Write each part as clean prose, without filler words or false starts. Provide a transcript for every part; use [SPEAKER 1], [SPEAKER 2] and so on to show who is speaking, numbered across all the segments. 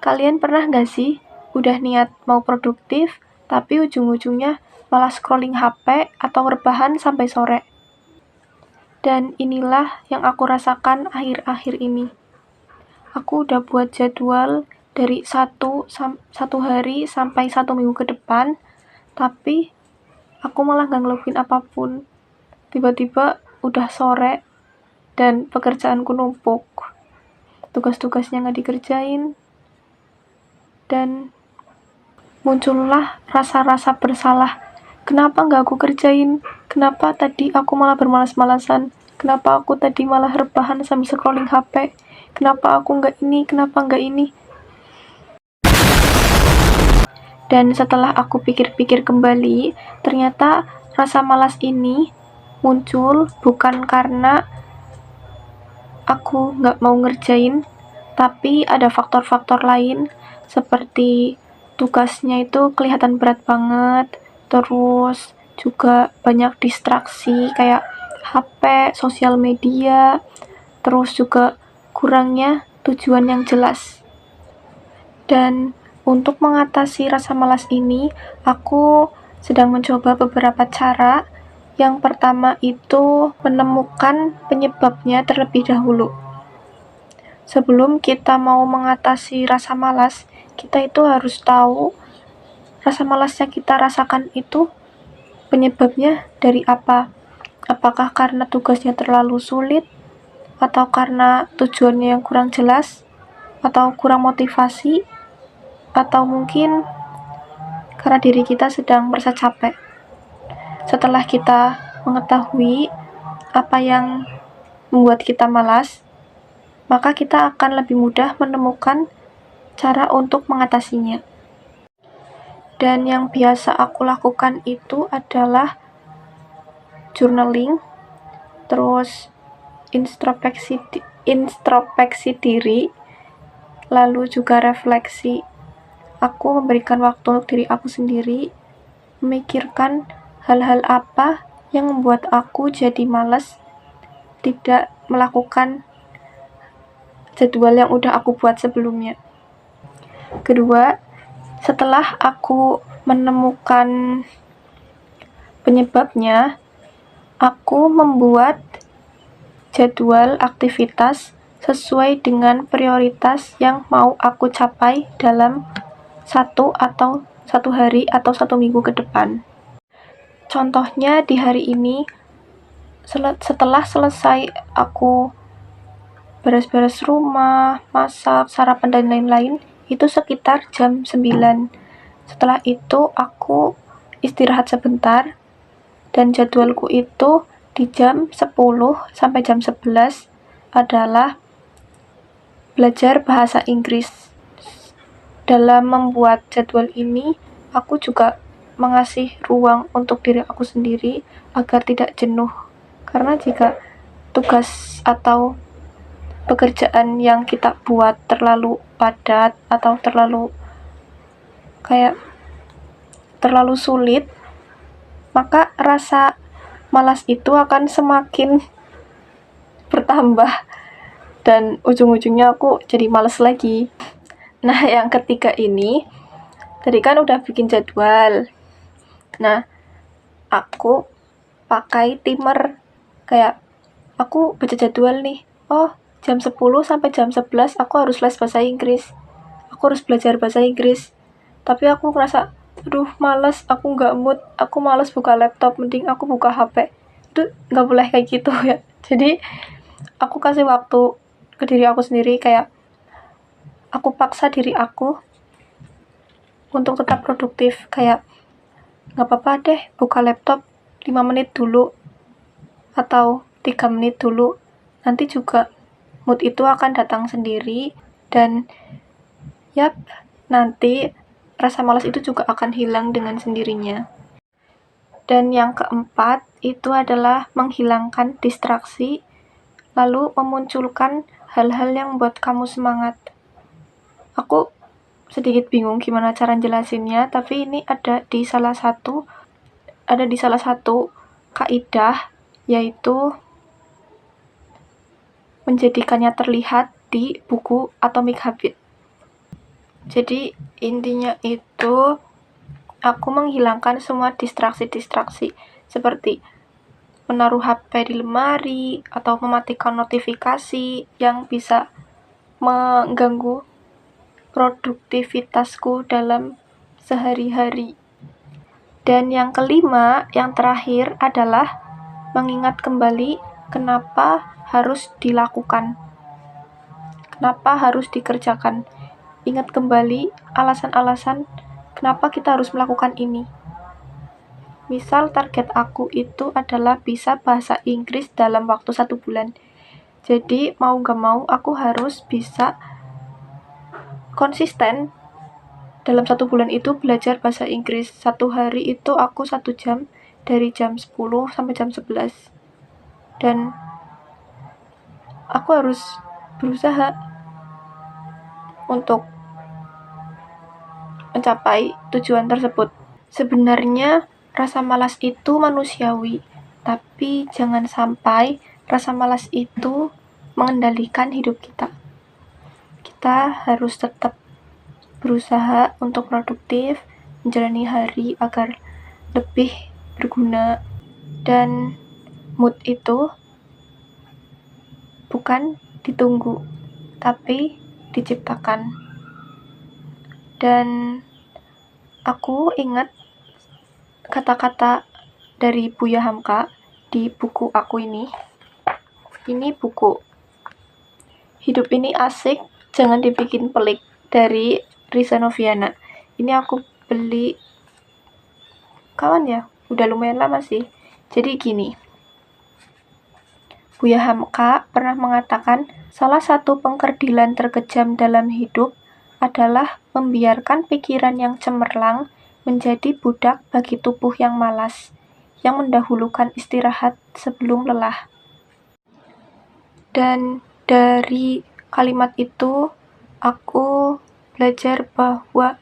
[SPEAKER 1] Kalian pernah nggak sih udah niat mau produktif, tapi ujung-ujungnya malah scrolling HP atau rebahan sampai sore? Dan inilah yang aku rasakan akhir-akhir ini. Aku udah buat jadwal dari satu hari sampai 1 minggu ke depan, tapi aku malah nggak ngelakuin apapun. Tiba-tiba udah sore dan pekerjaanku numpuk. Tugas-tugasnya nggak dikerjain, dan muncullah rasa-rasa bersalah. Kenapa nggak aku kerjain? Kenapa tadi aku malah bermalas-malasan? Kenapa aku tadi malah rebahan sambil scrolling HP? Kenapa aku nggak ini? Kenapa nggak ini? Dan setelah aku pikir-pikir kembali, ternyata rasa malas ini muncul bukan karena aku nggak mau ngerjain, tapi ada faktor-faktor lain seperti tugasnya itu kelihatan berat banget, terus juga banyak distraksi kayak HP, sosial media, terus juga kurangnya tujuan yang jelas. Dan untuk mengatasi rasa malas ini, aku sedang mencoba beberapa cara. Yang pertama itu menemukan penyebabnya terlebih dahulu. Sebelum kita mau mengatasi rasa malas, kita itu harus tahu rasa malas yang kita rasakan itu penyebabnya dari apa. Apakah karena tugasnya terlalu sulit, atau karena tujuannya yang kurang jelas, atau kurang motivasi, atau mungkin karena diri kita sedang merasa capek. Setelah kita mengetahui apa yang membuat kita malas, maka kita akan lebih mudah menemukan cara untuk mengatasinya. Dan yang biasa aku lakukan itu adalah journaling, terus introspeksi diri, lalu juga refleksi. Aku memberikan waktu untuk diri aku sendiri, memikirkan hal-hal apa yang membuat aku jadi malas tidak melakukan jadwal yang udah aku buat sebelumnya. Kedua, setelah aku menemukan penyebabnya, aku membuat jadwal aktivitas sesuai dengan prioritas yang mau aku capai dalam satu hari atau 1 minggu ke depan. Contohnya di hari ini, setelah selesai aku beres-beres rumah, masak, sarapan, dan lain-lain, itu sekitar jam 9. Setelah itu aku istirahat sebentar, dan jadwalku itu di jam 10 sampai jam 11 adalah belajar bahasa Inggris. Dalam membuat jadwal ini, aku juga mengasih ruang untuk diri aku sendiri agar tidak jenuh. Karena jika tugas atau pekerjaan yang kita buat terlalu padat atau terlalu sulit, maka rasa malas itu akan semakin bertambah dan ujung-ujungnya aku jadi malas lagi. Nah, yang ketiga ini, tadi kan udah bikin jadwal. Nah, aku pakai timer, kayak aku baca jadwal nih, jam 10 sampai jam 11 aku harus les bahasa Inggris, aku harus belajar bahasa Inggris. Tapi aku ngerasa, aduh males, aku nggak mood, aku males buka laptop, mending aku buka HP. Itu nggak boleh kayak gitu ya. Jadi aku kasih waktu ke diri aku sendiri, kayak aku paksa diri aku untuk tetap produktif, kayak nggak apa-apa deh buka laptop 5 menit dulu atau 3 menit dulu, nanti juga mood itu akan datang sendiri, dan nanti rasa malas itu juga akan hilang dengan sendirinya. Dan yang keempat itu adalah menghilangkan distraksi, lalu memunculkan hal-hal yang membuat kamu semangat. Aku sedikit bingung gimana cara jelasinnya, tapi ini ada di salah satu kaidah, yaitu menjadikannya terlihat di buku Atomic Habits. Jadi intinya itu aku menghilangkan semua distraksi-distraksi seperti menaruh HP di lemari atau mematikan notifikasi yang bisa mengganggu produktivitasku dalam sehari-hari. Dan yang kelima, yang terakhir adalah mengingat kembali kenapa harus dilakukan, kenapa harus dikerjakan. Ingat kembali alasan-alasan kenapa kita harus melakukan ini. Misal target aku itu adalah bisa bahasa Inggris dalam waktu 1 bulan. Jadi mau gak mau aku harus bisa konsisten dalam 1 bulan itu belajar bahasa Inggris. 1 hari itu aku 1 jam, dari jam 10 sampai jam 11. Dan aku harus berusaha untuk mencapai tujuan tersebut. Sebenarnya rasa malas itu manusiawi, tapi jangan sampai rasa malas itu mengendalikan hidup kita. Kita harus tetap berusaha untuk produktif, menjalani hari agar lebih berguna. Dan mood itu bukan ditunggu, tapi diciptakan. Dan aku ingat kata-kata dari Buya Hamka di buku aku ini. Ini buku Hidup Ini Asik, Jangan Dibikin Pelik dari Risa Noviana. Ini aku beli kawan ya, udah lumayan lama sih. Jadi gini, Buya Hamka pernah mengatakan salah satu pengkerdilan terkejam dalam hidup adalah membiarkan pikiran yang cemerlang menjadi budak bagi tubuh yang malas, yang mendahulukan istirahat sebelum lelah. Dan dari kalimat itu, aku belajar bahwa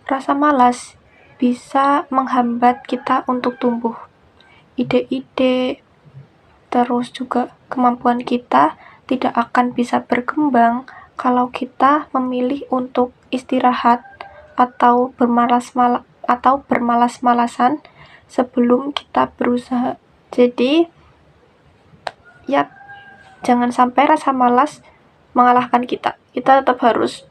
[SPEAKER 1] rasa malas bisa menghambat kita untuk tumbuh. Ide-ide, terus juga kemampuan kita tidak akan bisa berkembang kalau kita memilih untuk istirahat atau bermalas-malasan sebelum kita berusaha. Jadi, ya, jangan sampai rasa malas mengalahkan kita. Kita tetap harus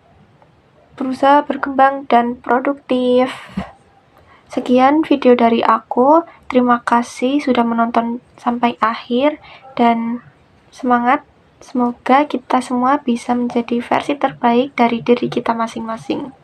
[SPEAKER 1] berusaha berkembang dan produktif. Sekian video dari aku. Terima kasih sudah menonton sampai akhir dan semangat. Semoga kita semua bisa menjadi versi terbaik dari diri kita masing-masing.